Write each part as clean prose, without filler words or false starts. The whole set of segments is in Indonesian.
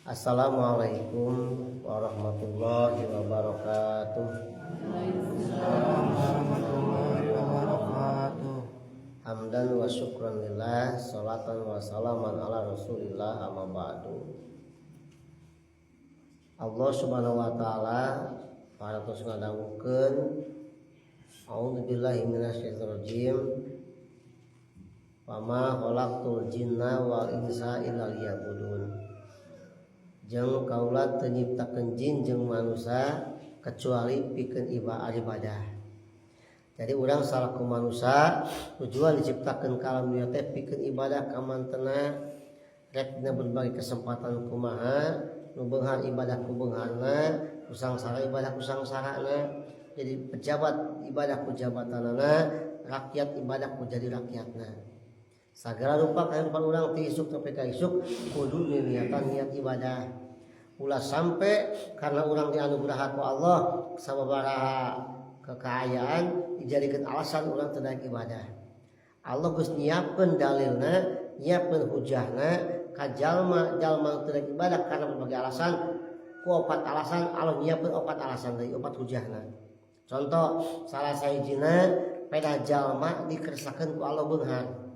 Assalamualaikum warahmatullahi wabarakatuh. Hamdan wa syukran lillah, salatan wa salaman ala rasulillah, amma ba'du. Allah subhanahu wa ta'ala paratos ngadawukeun a'udzubillahi minasyaitonir rajim. Wa ma khalaqtul jinna wal insa illa liya'budun. Jeung kaula teu nyiptakeun jin jeung manusia kecuali pikeun ibadah. Jadi urang salaku manusia tujuan diciptakeun ka alam dunya teh pikeun ibadah ka mantena rek dina berbagai kesempatan kumaha nu beunghar ibadah ku beungharna, nu sangsara ibadah ku sangsarana. Jadi pejabat ibadah ku jabatanana, rakyat ibadah ku jadi rakyatna. Sagala rupa kahirupan urang ti isuk sampai ka isuk kudu niatan niat ibadah. Ulah sampai karena urang dianugerah ku Allah sababaraha kekayaan dijadikan alasan urang teu daek ibadah. Allah geus nyiapkeun dalilna, nyiapkeun hujahna ka jalma-jalma teu daek ibadah karena berbagai alasan. Ku opat alasan Allah nyiapkeun opat alasan deui, opat hujahna. Contoh salah sahijina peda jalma dikersakeun ku Allah beunghar.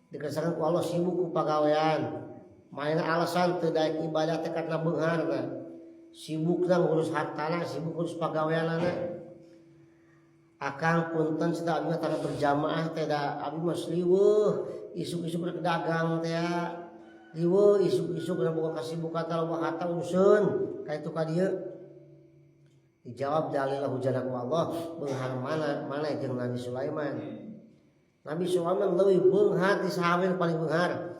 Dikersakakeun ku Allah sibuk ku pagawean. Maina alasan teu daek ibadah teh karena beungharna. Sibukna ngurus hartana, sibuk ngurus pagaweanana. Akang punten cita abdi tara berjamaah teh da abdi mah sliweuh, isuk-isuk rek dagang teh riweuh, isuk-isuk rek boga kasibukan loba harta urusan ka itu ka dieu. Dijawab dalil hujana ku Allah beunghar mana jeung Nabi Sulaiman. Nabi Sulaiman leuwih beunghar ti sahabat paling beunghar.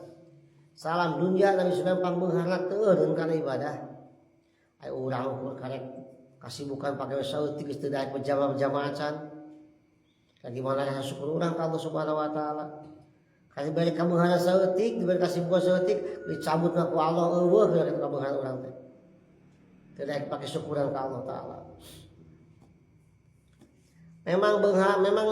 Salam dunya Nabi Sulaiman pang beungharna teu eureun kana ibadah. Ai urang ukur karek kasibukan pagawe saeutik geus teu daek berjamaah can. Gimana rasa syukur urang ka Allah Subhanahu wa taala. Kasih bari ka beunghar saeutik, diberi kasibukan saeutik, dicabutna ku Allah eueuh ka beunghar urang teh. Teu daek pake syukuran ka Allah taala. Memang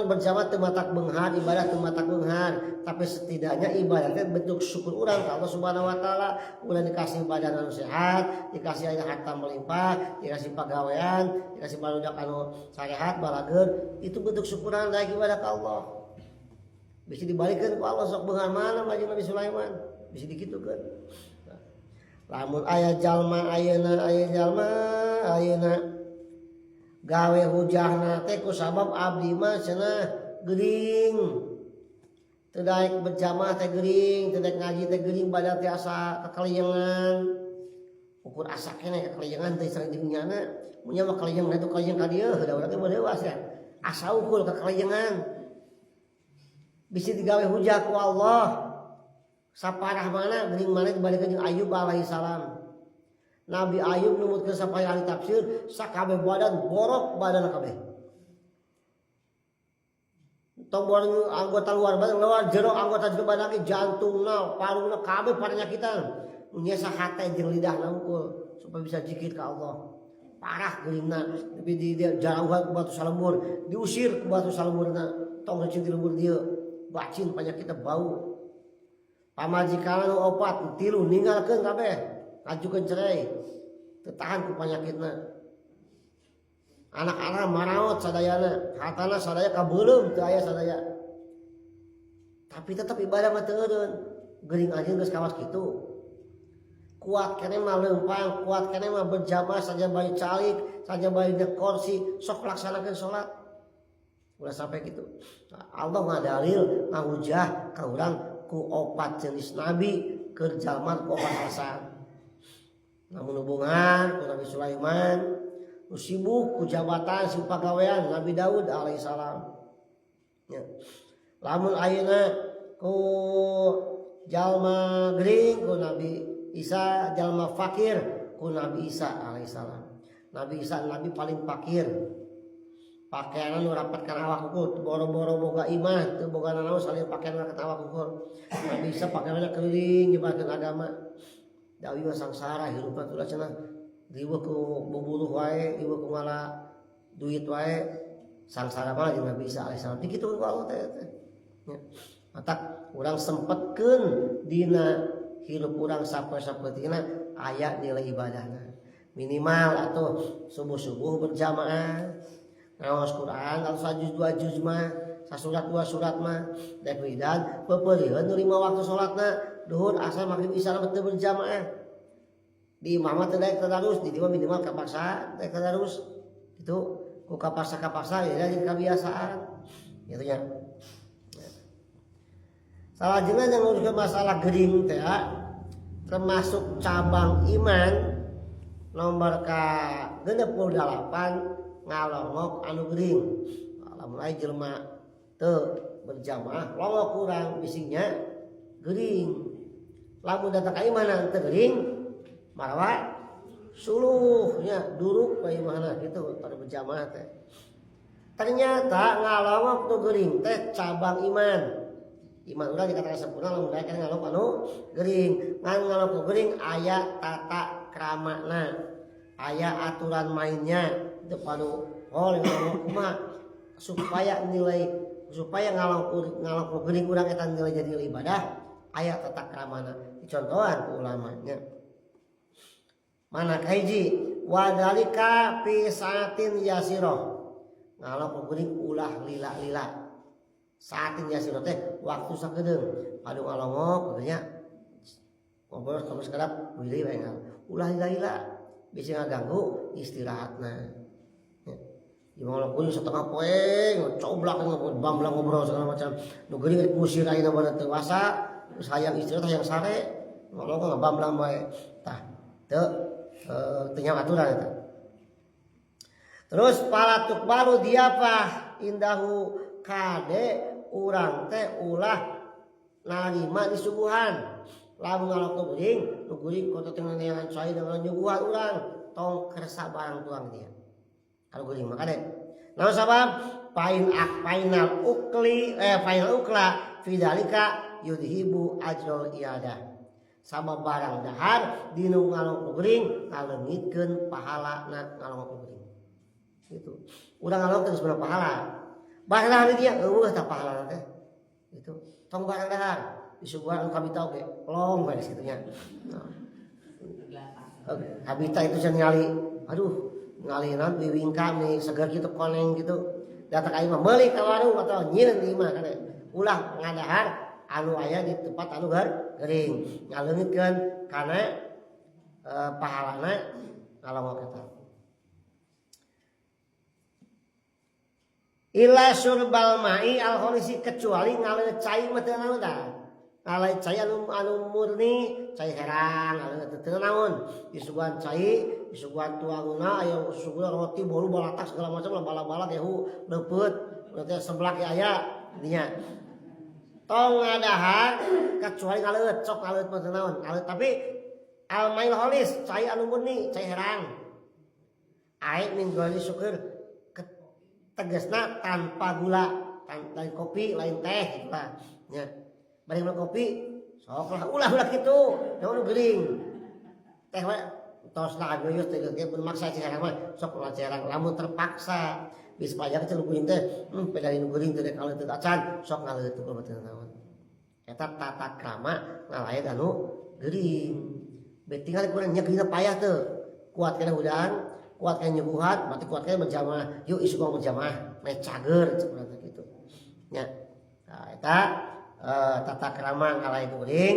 berjamaah teu matak beunghar, ibadah teu matak beunghar, tapi setidaknya ibadah teh bentuk syukur urang ka Allah Subhanahu wa taala. Ulah dikasih badan anu sehat, dikasih aya harta melimpah, dikasih pagawean, dikasih barudak anu sarehat balageun, itu bentuk syukuran daek ibadah ka Allah. Bisa dibalikeun ku Allah sok beunghar mana mah jeung Nabi Sulaiman, bisa dikitukeun. Lamun aya jalma ayeuna gawe hujahna teh ku sabab abdi mah cenah geuring. Teu daek berjamaah teh geuring, teu daek ngaji teh geuring, badan teh asa kakaliengan. Ukur asa keneh kakaliengan teh sareng dunyana. Mun nya mah kalieung itu kalieung ka dieu, da urang teh dewasa ya. Asa ukur kakaliengan. Bisa digawe hujah ku Allah. Saparah mana geuring mana dibalikeun jeung Ayub alaihi salam. Nabi Ayub numutkeun sapaya ahli tafsir sakabeh badan borok badan kabeh. Tong borong anggota luar badan luar jero anggota jero badan ge jantungna, paruna kabeh panyakitan. Mun nya sahate jeung lidahna unggul supaya bisa zikir ka Allah. Parah geuringna di jarauhan ku batu salembur, diusir ku batu salemburna. Tong cing di lembur dieu bacin panyakitna bau. Pamajikanna nu opat tilu ninggalkeun kabeh. Ajukeun cerai teu tahan ku panyakitna. Anak-anak maraot sadayana, hartana sadaya kabeulem teu aya sadaya. Tapi tetep ibadah mah teu eureun. Geuring anjeun geus kawas kitu. Kuat keneh mah leumpang, kuat keneh mah berjamaah saja bae calik, saja bae di kursi, sok laksanakeun salat. Ulah sampai kitu. Allah ngadalil ngahujah ka urang ku opat jenis nabi keur jalma ku opat alasan. Namun hubungan ku Nabi Sulaiman, nu sibuk ku jabatan sibuk pagawean Nabi Daud alaihi salam. Ya. Lamun ayeuna ku jalma geuring ku Nabi Isa, jalma fakir ku Nabi Isa alaihi salam. Nabi Isa nabi paling fakir. Pakaian nu rapat kana awak ukur, boro-boro boga imah, teu boga nanaon salin pakaian rapat awak ukur. Nabi Isa pakaianna keuling nyebarkeun agama. Dawi mah sangsara hirupna teh cenah riweuh ku bubuluh wae, riweuh ku ngala duit wae, sangsara mah jeung Nabi Isa alaihi salam. Dikitukeun ku Allah teh. Ya. Matak urang sempetkeun dina hirup urang sapertina aya nilai ibadahna. Minimal atuh subuh-subuh berjamaah ngaos Quran kalau sajuz 2 juz mah sasurat 2 surat mah dek widan pepeureuheun 5 waktu salatna duhur asar maghrib isya teu berjamaah di imam teh daek tadarus di dieu minimal kapaksa daek tadarus itu ku kapaksa ya jadi kebiasaan gitu nya. Salajengna yang nguruskeun masalah gering teh termasuk cabang iman nomor ka 68 ngalongok anu gering. Lamun aya jelema teu berjamaah longok kurang bisignya gering. Lamun datang ka imana teu gering marawa suluh nya duruk ka imana kitu pada berjamaah teh. Ternyata ngalongok nu gering teh cabang iman. Iman urang dikatakan sempurna lamun daek ngalongok anu gering. Ngan ngalongok nu gering aya tata kramana. Aya aturan mainnya teu panu ngalongok kumaha supaya ngalongok geuning urang eta nilai jadi ibadah aya tata kramana dicontohan ku ulamanya. Mana kahiji wadalika fi saatin yasirah ngalongok geuning ulah lila saatin yasirah teh waktu sakedeung padu ngalongok nya ngobrol sama sekedap wilih bae ulah lila bisa ngaganggu istirahatna. Gimana pun setengah poe coblak bamblang ngobrol segala macam. Nu geuning kusir ayeuna bana teu wasa, sayang istirahat hayang sare, ngolong ngabamblang bae. Tah teu nyawa aturan eta. Terus palatuk baru diapah indahu kade urang teh ulah narima disuguhan. Lamun ngalok nu geuning koto teh neangan sae dengan nyuguhan urang tong kersa barang tuang dia. Kalau geuning mah kade. Naon sabab final ukla fidalika yudhibu ajrul iadah. Sama barang dahar dinu ngalong geuning ngaleungitkeun pahalana ngalong geuning. Gitu. Urang ngalong teh sebenarnya pahala. Barang dahar dia eueuh tah pahalana teh. Gitu. Tong barang dahar disuguhan anu kabita oge long bae kitu nya. Kabita itu cenah ngali aduh ngalinan biwingkam nih segar gitu koneng gitu datang ka imah meuli ka warung atau nyieun di imah kana ulah ngadahar anu aya di tempat anu gering ngaleungitkeun kana pahalana ngalongok eta. Ila surbal mai al kholisi kecuali ngaleut cai mah teu naon tah. Ngaleut cai anu murni cai herang ngaleut teu naon. Disuguhan cai, disuguhan tuangna aya suguhan roti bolu balatak segala macam bala-bala gehu leupeut berarti seblak aya dinya. Tong ngadahar kecuali ngaleut sok ngaleut mah teu naon. Tapi al mail kholis cai anu murni cai herang. Air min goli syukur tegasna tanpa gula, lain kopi, lain teh gitu lah. Ya. Bari kopi, sok lah ulah kitu, naon geuning. Teh we tos lah geus teh ge pun maksa cerang mah sok ulah cerang lamun terpaksa bis payah teh geuning teh, pedalin geuning teh kalau teu acan sok ngaleut teu teu naon. Eta tata krama ngalayan anu geuning. Beuh tinggal kurang nya geuning payah teu. Kuat kana udang kuatkan nyuguhan, berarti kuatkan berjamaah. Yuk isu kau berjamaah, naik cager seperti itu. Ya, nah, eta tata krama kalai kuring.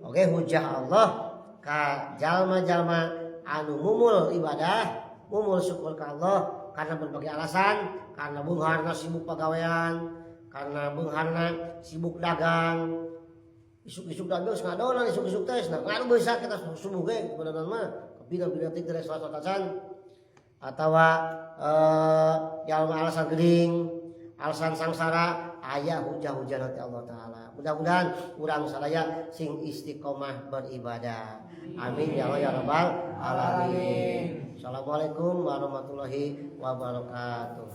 Oke, hujah Allah ka jalma-jalma anu mumul ibadah, mumul syukur ka Allah karena berbagai alasan, karena beungharna sibuk pagawean, karena beungharna sibuk dagang. Isuk-isuk dagang geus ngadonan isuk-isuk teh, nah ngaruh bisa kita subuh ge beuneuran mah. Bina-bina ting dari salah satu atau jalma alasan geuning, alasan sangsara aya hujah-hujah nanti Allah taala. Mudah-mudahan urang sadaya sing istiqomah beribadah. Amin ya Allah ya rabbal alamin. Assalamualaikum warahmatullahi wabarakatuh.